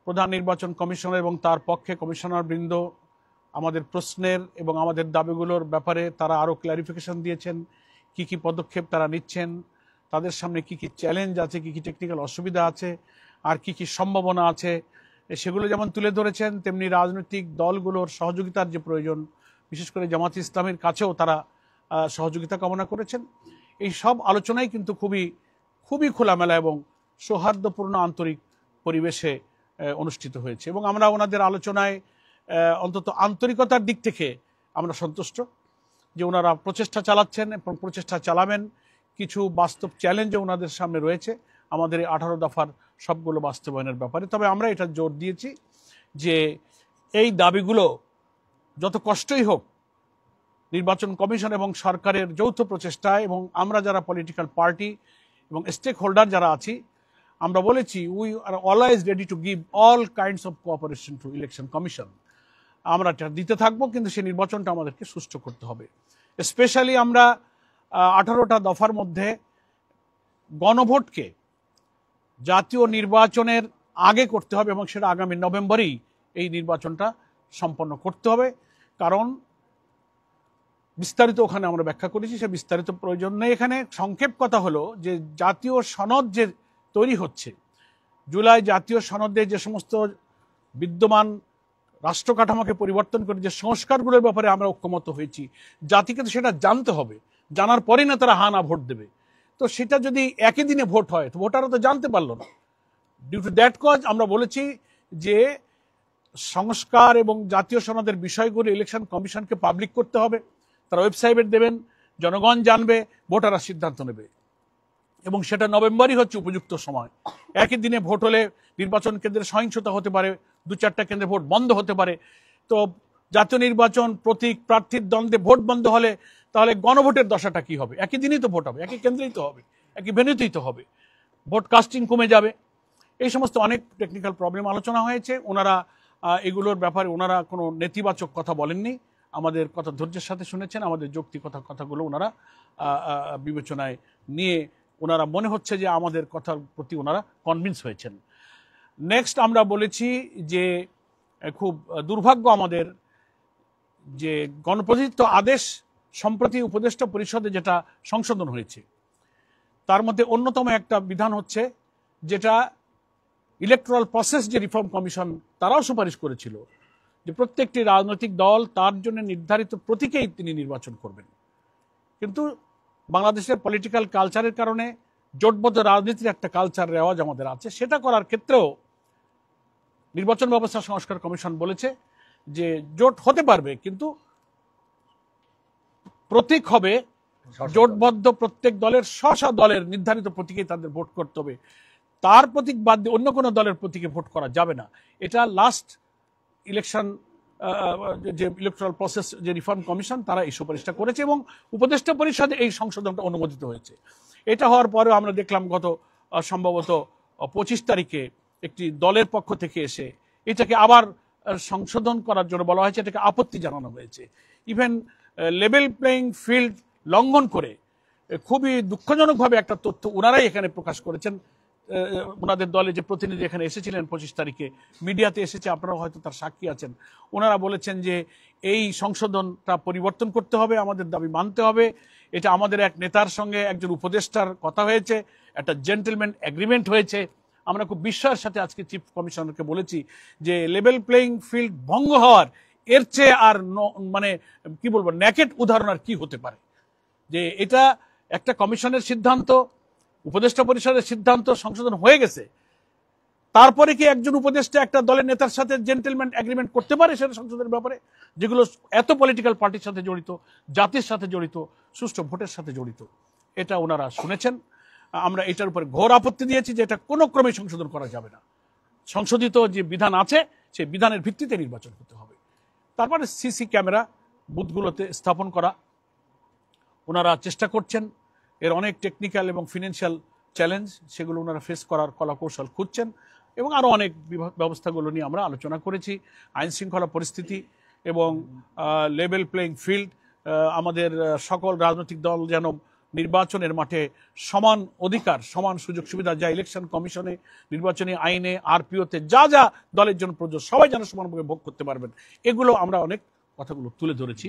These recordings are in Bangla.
প্রধান নির্বাচন কমিশনার এবং তার পক্ষে কমিশনার বৃন্দ আমাদের প্রশ্নের এবং আমাদের দাবিগুলোর ব্যাপারে তারা আরও ক্ল্যারিফিকেশন দিয়েছেন, কি কি পদক্ষেপ তারা নিচ্ছেন, তাদের সামনে কি কি চ্যালেঞ্জ আছে, কি কি টেকনিক্যাল অসুবিধা আছে, আর কি কি সম্ভাবনা আছে, সেগুলো যেমন তুলে ধরেছেন, তেমনি রাজনৈতিক দলগুলোর সহযোগিতার যে প্রয়োজন, বিশেষ করে জামাত ইসলামের কাছেও তারা সহযোগিতা কামনা করেছেন। এই সব আলোচনাই কিন্তু খুবই খোলামেলা এবং সৌহার্দ্যপূর্ণ আন্তরিক পরিবেশে অনুষ্ঠিত হয়েছে এবং আমরা ওনাদের আলোচনায় অন্তত আন্তরিকতার দিক থেকে আমরা সন্তুষ্ট যে ওনারা প্রচেষ্টা চালাচ্ছেন এবং প্রচেষ্টা চালাবেন। কিছু বাস্তব চ্যালেঞ্জও ওনাদের সামনে রয়েছে আমাদের এই 18 দফার সবগুলো বাস্তবায়নের ব্যাপারে। তবে আমরা এটা জোর দিয়েছি যে এই দাবিগুলো যত কষ্টই হোক, নির্বাচন কমিশন এবং সরকারের যৌথ প্রচেষ্টায় এবং আমরা যারা পলিটিক্যাল পার্টি এবং স্টেক হোল্ডার যারা আছি, আমরা বলেছি we are always ready to give all kinds of cooperation two election commission. আমরা এটা দিতে থাকবো, কিন্তু সেই নির্বাচনটা আমাদেরকে সুষ্ঠু করতে হবে। স্পেশালি আমরা 18টা দফার মধ্যে গণভোটকে জাতীয় নির্বাচনের আগে করতে হবে এবং সেটা আগামী নভেম্বরেই এই নির্বাচনটা সম্পন্ন করতে হবে। কারণ বিস্তারিত ওখানে আমরা ব্যাখ্যা করেছি, সে বিস্তারিত প্রয়োজন নেই এখানে। সংক্ষেপ কথা হলো যে জাতীয় সনদ যে তৈরি হচ্ছে, জুলাই জাতীয় সনদে যে সমস্ত বিদ্যমান রাষ্ট্র কাঠামোকে পরিবর্তন করে যে সংস্কারগুলোর ব্যাপারে আমরা ঐক্যমত হয়েছি, জাতিকে তো সেটা জানতে হবে, জানার পরেই না তারা হা না ভোট দেবে। তো সেটা যদি একই দিনে ভোট হয় তো ভোটাররা তো জানতে পারলো না। ডিউ টু দ্যাট কজ আমরা বলেছি যে সংস্কার এবং জাতীয় সনদের বিষয়গুলো ইলেকশন কমিশনকে পাবলিক করতে হবে, তারা ওয়েবসাইটে দেবেন, জনগণ জানবে, ভোটাররা সিদ্ধান্ত নেবে এবং সেটা নভেম্বরই হচ্ছে উপযুক্ত সময়। একই দিনে ভোট হলে নির্বাচন কেন্দ্রে সহিংসতা হতে পারে, 2-4টা কেন্দ্রে ভোট বন্ধ হতে পারে। তো জাতীয় নির্বাচন প্রতীক প্রার্থীর দ্বন্দ্বে ভোট বন্ধ হলে তাহলে গণভোটের দশাটা কি হবে? একই দিনই তো ভোট হবে, একই কেন্দ্রেই তো হবে, একই ভেন্যুতেই তো হবে, ভোট কাস্টিং কমে যাবে। এই সমস্ত অনেক টেকনিক্যাল প্রবলেম আলোচনা হয়েছে। ওনারা এগুলোর ব্যাপারে ওনারা কোনো নেতিবাচক কথা বলেননি, আমাদের কথা ধৈর্যের সাথে শুনেছেন, আমাদের যৌক্তিকতা কথাগুলো ওনারা বিবেচনায় নিয়ে ওনারা মনে হচ্ছে যে আমাদের কথার প্রতি ওনারা কনভিন্স হয়েছেন। নেক্সট আমরা বলেছি যে খুব দুর্ভাগ্য আমাদের যে গণপ্রজাতন্ত্র আদেশ সম্প্রতি উপদেষ্টা পরিষদে যেটা সংশোধন হয়েছে, তার মধ্যে অন্যতম একটা বিধান হচ্ছে যেটা ইলেকট্রাল প্রসেস যে রিফর্ম কমিশন তারাও সুপারিশ করেছিল যে প্রত্যেকটি রাজনৈতিক দল তার জন্য নির্ধারিত প্রতীকেই তিনি নির্বাচন করবেন। কিন্তু বাংলাদেশের পলিটিক্যাল কালচারের কারণে জোটবদ্ধ রাজনীতির একটা কালচার রেওয়াজ আমাদের আছে, সেটা করার ক্ষেত্রেও নির্বাচন ব্যবস্থা সংস্কার কমিশন বলেছে যে জোট হতে পারবে কিন্তু প্রতীক হবে জোটবদ্ধ প্রত্যেক দলের স্ব দলের নির্ধারিত প্রতীকে তাদের ভোট করতে হবে, তার প্রতীক বাদ দিয়ে অন্য কোনো দলের প্রতীকে ভোট করা যাবে না। এটা লাস্ট ইলেকশন যে ইলেকট্রাল প্রসেস যে রিফর্ম কমিশন তারা এই সুপারিশটা করেছে এবং উপদেষ্টা পরিষদে এই সংশোধনটা অনুমোদিত হয়েছে। এটা হওয়ার পরেও আমরা দেখলাম গত সম্ভবত 25 তারিখে একটি দলের পক্ষ থেকে এসে এটাকে আবার সংশোধন করার জন্য বলা হয়েছে, এটাকে আপত্তি জানানো হয়েছে। ইভেন লেভেল প্লেইং ফিল্ড লঙ্ঘন করে খুবই দুঃখজনকভাবে একটা তথ্য ওনারাই এখানে প্রকাশ করেছেন। ওনাদের দলে যে প্রতিনিধি এখানে এসেছিলেন 25 তারিখে, মিডিয়াতে এসেছে, আপনারা হয়তো তার সাক্ষী আছেন, ওনারা বলেছেন যে এই সংশোধনটা পরিবর্তন করতে হবে, আমাদের দাবি মানতে হবে। এটা আমাদের এক নেতার সঙ্গে একজন উপদেষ্টার কথা হয়েছে, একটা জেন্টলম্যান এগ্রিমেন্ট হয়েছে। আমরা খুব বিস্ময়ের সাথে আজকে চিফ কমিশনারকে বলেছি যে লেভেল প্লেইং ফিল্ড ভঙ্গ হওয়ার এর চেয়ে আর মানে কি বলবো ন্যাকেট উদাহরণ আর কি হতে পারে, যে এটা একটা কমিশনের সিদ্ধান্ত, উপদেষ্টা পরিষদের সিদ্ধান্ত সংশোধন হয়ে গেছে, তারপরে কি একজন উপদেষ্টা একটা দলের নেতার সাথে জেন্টলম্যান এগ্রিমেন্ট করতে পারে সেটা সংশোধনের ব্যাপারে, যেগুলো এত পলিটিক্যাল পার্টির সাথে জড়িত, জাতির সাথে জড়িত, সুষ্ঠু ভোটের সাথে জড়িত? এটা ওনারা শুনেছেন। আমরা এটার উপরে ঘোর আপত্তি দিয়েছি যে এটা কোনো ক্রমে সংশোধন করা যাবে না। সংশোধিত যে বিধান আছে সেই বিধানের ভিত্তিতে নির্বাচন করতে হবে। তারপরে সিসি ক্যামেরা বুথগুলোতে স্থাপন করা, ওনারা চেষ্টা করছেন। এর অনেক টেকনিক্যাল এবং ফিনান্সিয়াল চ্যালেঞ্জ, সেগুলো ওনারা ফেস করার কলাকৌশল খুঁজছেন এবং আরও অনেক ব্যবস্থাগুলো নিয়ে আমরা আলোচনা করেছি। আইন শৃঙ্খলা পরিস্থিতি এবং লেভেল প্লেইং ফিল্ড, আমাদের সকল রাজনৈতিক দল যেন নির্বাচনের মাঠে সমান অধিকার, সমান সুযোগ সুবিধা যা ইলেকশন কমিশনে, নির্বাচনী আইনে, আরপিওতে যা যা দলের জন্য প্রযোজ্য, সবাই যেন সমানভাবে ভোগ করতে পারবেন, এগুলো আমরা অনেক কথাগুলো তুলে ধরেছি।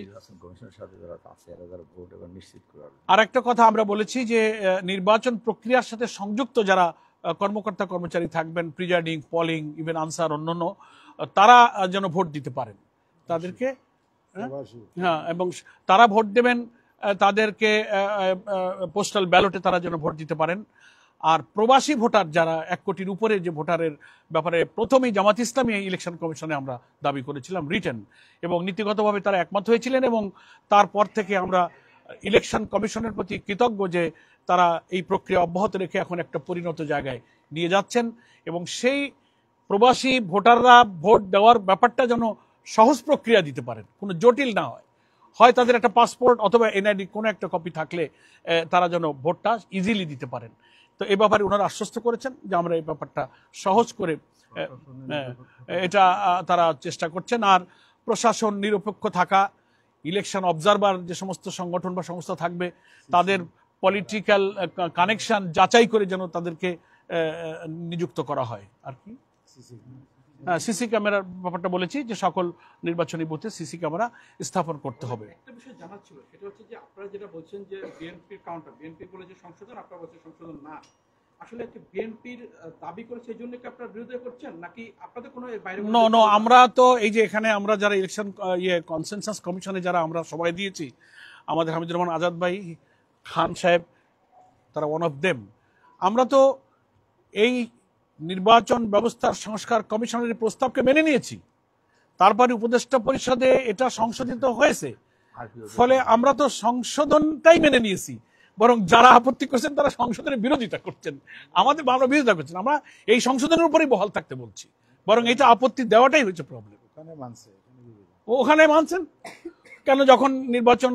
আর একটা কথা আমরা বলেছি যে নির্বাচন প্রক্রিয়ার সাথে সংযুক্ত যারা কর্মকর্তা কর্মচারী থাকবেন, প্রিজাইডিং, পলিং, ইভেন আনসার, অন্যান্য, তারা যেন ভোট দিতে পারেন, তাদেরকে, হ্যাঁ, এবং তারা ভোট দেবেন, তাদেরকে পোস্টাল ব্যালটে তারা যেন ভোট দিতে পারেন। আর প্রবাসী ভোটার যারা 1 কোটির উপরে যে ভোটারের ব্যাপারে প্রথমেই জামাত ইসলামী ইলেকশন কমিশনে আমরা দাবি করেছিলাম রিটেন, এবং নীতিগতভাবে তারা একমত হয়েছিলেন, এবং তারপর থেকে আমরা ইলেকশন কমিশনের প্রতি কৃতজ্ঞ যে তারা এই প্রক্রিয়া অব্যাহত রেখে এখন একটা পরিণত জায়গায় নিয়ে যাচ্ছেন, এবং সেই প্রবাসী ভোটাররা ভোট দেওয়ার ব্যাপারটা যেন সহজ প্রক্রিয়া দিতে পারেন, কোনো জটিল না হয়। হয় তাদের একটা পাসপোর্ট অথবা এনআইডি কোনো একটা কপি থাকলে তারা যেন ভোটটা ইজিলি দিতে পারেন। তো এই ব্যাপারে ওনারা আশ্বস্ত করেছেন যে আমরা এই ব্যাপারটা সহজ করে এটা তারা চেষ্টা করছেন। আর প্রশাসন নিরপেক্ষ থাকা, ইলেকশন অবজারভার যে সমস্ত সংগঠন বা সংস্থা থাকবে তাদের পলিটিক্যাল কানেকশন যাচাই করে যেন তাদেরকে নিযুক্ত করা হয়। আর কি সিসি ক্যামেরার ব্যাপারটা বলেছি যে সকল নির্বাচনী বুথে সিসি ক্যামেরা স্থাপন করতে হবে। একটা বিষয় জানার ছিল, সেটা হচ্ছে যে আপনারা যেটা বলছেন যে বিএনপির কাউন্টার, বিএনপি বলে যে সংশোধন, আপনারা বলছেন সংশোধন না, আসলে কি বিএনপির দাবি করে সেই জন্য কি আপনারা বিরোধিতা করছেন, নাকি আপনাদের কোনো বাইরে? নো, আমরা তো এই যে এখানে আমরা যারা ইলেকশন কনসেনসাস কমিশনে যারা আমরা সবাই দিয়েছি, আমাদের হামিদুর রহমান আজাদ ভাই, খান সাহেব, তারা ওয়ান অফ দেম। আমরা তো এই নির্বাচন ব্যবস্থার সংস্কার কমিশনের প্রস্তাবকে মেনে নিয়েছি, তারপরে উপদেষ্টা পরিষদে এটা সংশোধিত হয়েছে, ফলে আমরা তো সংশোধনটাই মেনে নিয়েছি, বরং যারা আপত্তি করছেন তারা সংশোধনের বিরোধিতা করছেন, আমরা বিরোধিতা করছেন। আমরা এই সংশোধনের উপরেই বহাল থাকতে বলছি, বরং এটা আপত্তি দেওয়াটাই হয়েছে প্রবলেম। ওখানে মানছেন কেন? যখন নির্বাচন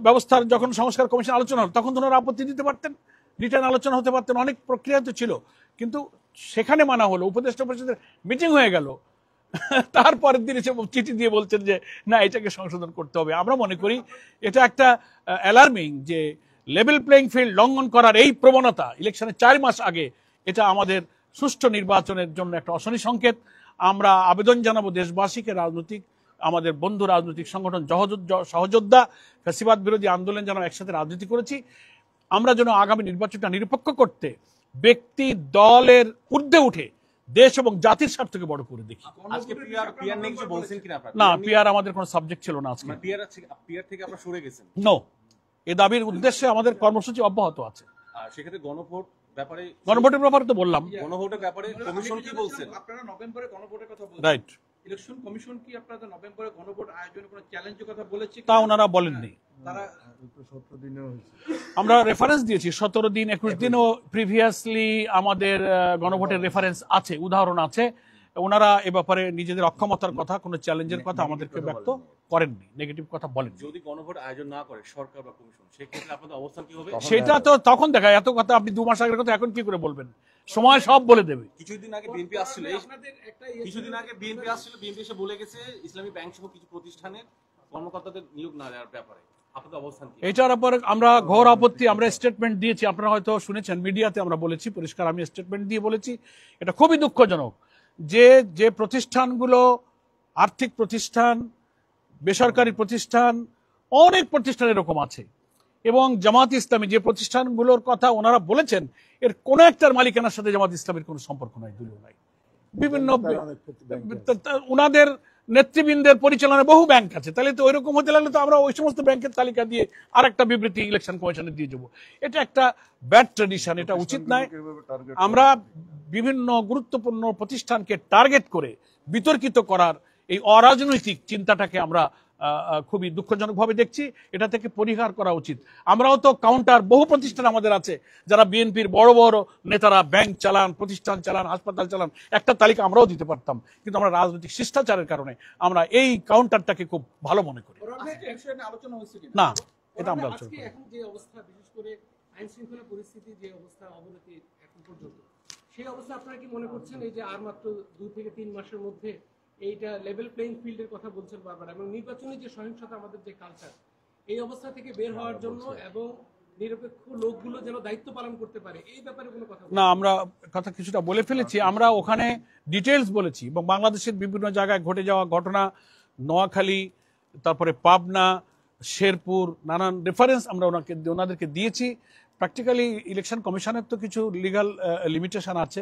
ব্যবস্থার যখন সংস্কার কমিশন আলোচনা হল তখন তো ওনারা আপত্তি দিতে পারতেন, রিটার্ন আলোচনা হতে পারতেন, অনেক প্রক্রিয়া তো ছিল, কিন্তু সেখানে মানা হলো, উপদেষ্টা পরিষদের মিটিং হয়ে গেল, তারপরের দিন এসে চিঠি দিয়ে বলছেন যে না, এটাকে সংশোধন করতে হবে। আমরা মনে করি এটা একটা অ্যালার্মিং যে লেভেল প্লেইং ফিল্ড লঙ্ঘন করার এই প্রবণতা ইলেকশনের 4 মাস আগে, এটা আমাদের সুষ্ঠু নির্বাচনের জন্য একটা অশনি সংকেত। আমরা আবেদন জানাবো দেশবাসীকে, রাজনৈতিক আমাদের বন্ধু রাজনৈতিক সংগঠন সহযোদ্ধা, ফ্যাসিবাদ বিরোধী আন্দোলন যেন একসাথে রাজনীতি করেছি, আমরা যেন আগামী নির্বাচনটা নিরপেক্ষ করতে ব্যক্তি দলের ঊর্ধ্বে উঠে দেশ এবং জাতির স্বার্থকে বড় করে দেখি। আজকে পিআর নিয়ে কিছু বলছেন কিনা আপনারা? না, পিআর আমাদের কোনো সাবজেক্ট ছিল না আজকে। পিআর থেকে আপনারা সরে গেছেন? নো, এই দাবির উদ্দেশ্যে আমাদের কর্মসূচি অব্যাহত আছে। সেক্ষেত্রে গণভোট ব্যাপারে, গণভোটের ব্যাপারে তো বললাম, গণভোটের ব্যাপারে কমিশন কি বলছেন? আপনারা নভেম্বরে গণভোটের কথা বলছেন, রাইট? ইলেকশন কমিশন কি আপনাদের নভেম্বরে গণভোট আয়োজনের কোনো চ্যালেঞ্জের কথা বলেছে? তা ওনারা বলেননি। তারা আমরা রেফারেন্স দিয়েছি 17 দিন 21 দিনও প্রিভিয়াসলি আমাদের গণভোটের রেফারেন্স আছে, উদাহরণ আছে। ওনারা এ ব্যাপারে নিজেদের অক্ষমতার কথা, কোনো চ্যালেঞ্জের কথা আমাদেরকে ব্যক্ত করেননি, নেগেটিভ কথা বলেন। যদি গণভোট আয়োজন না করে সরকার বা কমিশন, সেক্ষেত্রে আপনাদের অবস্থান কি হবে? সেটা তো তখন দেখা, এত কথা আপনি 2 মাস আগের কথা এখন কি করে বলবেন? সময় সব বলে দেবে। কিছুদিন আগে বিএনপি আসছিল, বিএনপি এসে বলে গেছে ইসলামী ব্যাংক সহ কিছু প্রতিষ্ঠানের কর্মকর্তাদের নিয়োগ না দেওয়ার ব্যাপারে আপনাদের অবস্থান কি? এটার উপর আমরা ঘোর আপত্তি, আমরা স্টেটমেন্ট দিয়েছি, আপনারা হয়তো শুনেছেন, মিডিয়াতে আমরা বলেছি পরিষ্কার, আমি স্টেটমেন্ট দিয়ে বলেছি এটা খুবই দুঃখজনক যে প্রতিষ্ঠানগুলো আর্থিক প্রতিষ্ঠান, বেসরকারি প্রতিষ্ঠান, অনেক প্রতিষ্ঠান এরকম আছে, এবং জামাত ইসলামী যে প্রতিষ্ঠানগুলোর কথা ওনারা বলেছেন এর কোন একটার মালিকানার সাথে জামাত ইসলামের কোনো সম্পর্ক নাই, দলীয় নাই। বিভিন্ন ওনাদের নেতৃবৃন্দের পরিচালনায় বহু ব্যাংক আছে, তাহলে তো ওইরকম হতে লাগলে তো আমরা ওই সমস্ত ব্যাংকের তালিকা দিয়ে আর একটা বিবৃতি ইলেকশন কমিশনে দিয়ে যাবো। এটা একটা ব্যাড ট্রেডিশন, এটা উচিত নয়। আমরা বিভিন্ন গুরুত্বপূর্ণ প্রতিষ্ঠানকে টার্গেট করে বিতর্কিত করার এই অরাজনৈতিক চিন্তাটাকে আমরা খুবই দুঃখজনকভাবে দেখছি, এটা থেকে পরিহার করা উচিত। আমরাও তো কাউন্টার বহু প্রতিষ্ঠান আমাদের আছে যারা বিএনপির বড় বড় নেতারা ব্যাংক চালান, প্রতিষ্ঠান চালান, হাসপাতাল চালান, একটা তালিকা আমরাও দিতে পারতাম, কিন্তু আমরা রাজনৈতিক শিষ্টাচারের কারণে আমরা এই কাউন্টারটাকে খুব ভালো মনে করি না। এটা আমরা আলোচনা করি। এখন যে অবস্থা, বিশেষ করে আইন শৃঙ্খলা পরিস্থিতি যে অবস্থা অবনতি এখন পর্যন্ত, সেই অবস্থা আপনারা কি মনে করছেন এই যে আর মাত্র 2 থেকে 3 মাসের মধ্যে এইটা লেভেল প্লেইং ফিল্ডের কথা বলছেন বারবার, এবং নির্বাচনী যে সহিংসতা, আমাদের যে কালচার, এই অবস্থা থেকে বের হওয়ার জন্য এবং নিরপেক্ষ লোকগুলো যেন দায়িত্ব পালন করতে পারে, এই ব্যাপারে কোনো কথা না, আমরা কথা কিছুটা বলে ফেলেছি। আমরা ওখানে ডিটেলস বলেছি এবং বাংলাদেশের বিভিন্ন জায়গায় ঘটে যাওয়া ঘটনা, নোয়াখালী, তারপরে পাবনা, শেরপুর, নানান রেফারেন্স আমরা ওনাদেরকে দিয়েছি। প্র্যাকটিক্যালি ইলেকশন কমিশনের তো কিছু লিগাল লিমিটেশন আছে।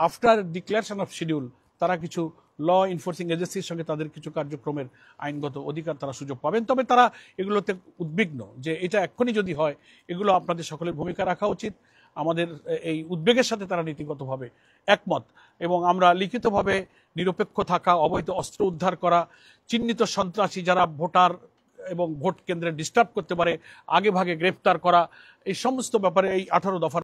আফটার ডিক্লারেশন অফ শিডিউল তারা কিছু ল এনফোর্সিং এজেন্সির সঙ্গে তাদের কিছু কার্যক্রমের আইনগত অধিকার তারা সুযোগ পাবেন। তবে তারা এগুলোতে উদ্বিগ্ন যে এটা এক্ষুনি যদি হয়, এগুলো আপনাদের সকলের ভূমিকা রাখা উচিত। আমাদের এই উদ্বেগের সাথে তারা নীতিগতভাবে একমত এবং আমরা লিখিতভাবে নিরপেক্ষ থাকা, অবৈধ অস্ত্র উদ্ধার করা, চিহ্নিত সন্ত্রাসী যারা ভোটার এবং ভোট কেন্দ্রে ডিস্টার্ব করতে পারে আগে ভাগে গ্রেফতার করা, এই সমস্ত ব্যাপারে এই 18 দফার